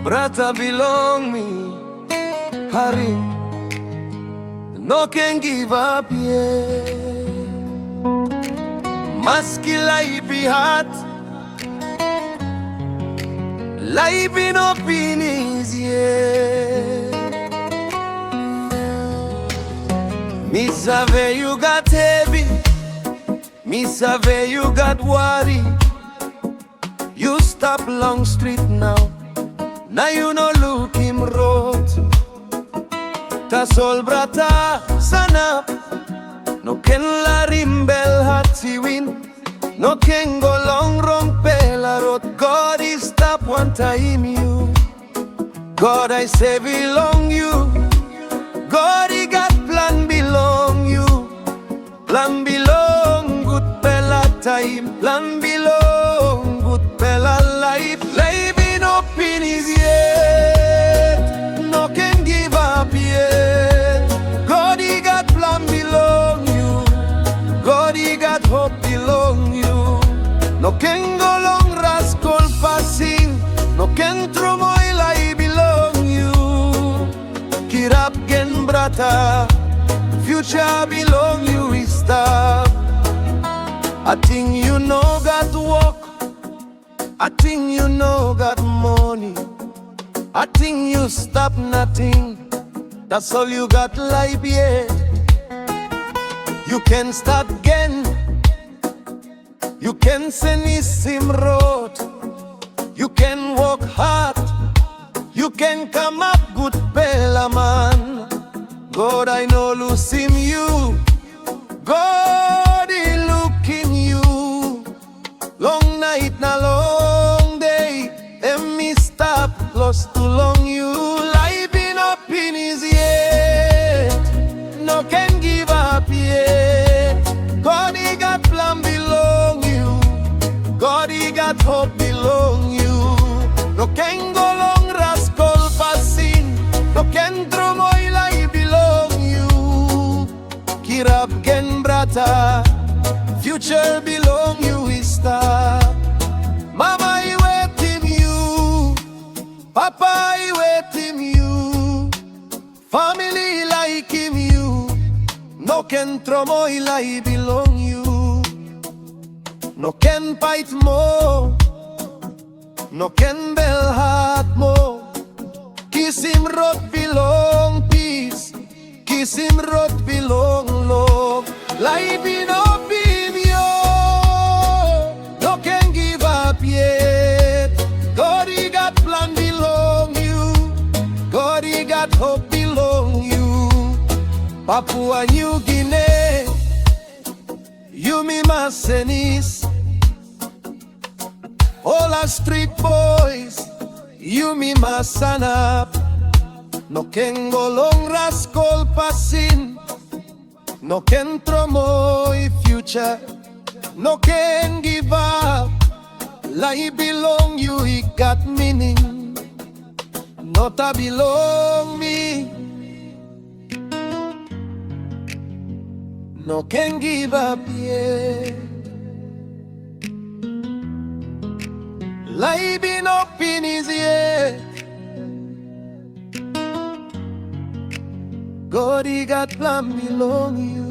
Brata belong me, hurry. No can give up yet. Maski Laip heart, Laip no Pinis yet. Me save you got heavy, me save you got worry. You stop long street now, now you no look him road. Tasol brata sanap, no ken la rimbel hati win, no ken go long wrong pela road. God is stop one time you, God I say belong you. God he got plan belong you, plan belong good pela time, plan belong good pela life. Laip no Pinis yet, no can give up yet. God he got plan belong you, God he got hope belong you. No can go long Raskol pasin, no can throw my life belong you. Kirap gen brata, future belong you is stop. I think you know got work, I think you know got money, I think you stop nothing. That's all you got life yet. You can start again, you can send him road, you can work hard, you can come up good pela man. God I know lose him you, God he looking you. Long night na long day, and me stop close to long you. Laip no Pinis yet, no can give up yet. God he got plan belong you, God he got hope belong you. No can go long Raskol pasin, no can throw my life belong you. Kirap gen brata, future belong you is stop. Mama I waiting you, Papa I waiting you, family like him you. No can throw my life belong you, no can fight more, no can bell heart more. Kiss him road belong peace, kiss him road belong love. Laip no Pinis, no can give up yet. God he got plan belong you, God he got hope belong you. Papua New Guinea, you me masenis. All our street boys, you me masanap. No can go long Raskol pasin, no can throw my future, no can give up. Laip belong you, he got meaning, not a belong me. No can give up yet. Laip no Pinis yet. God he got plan belong you.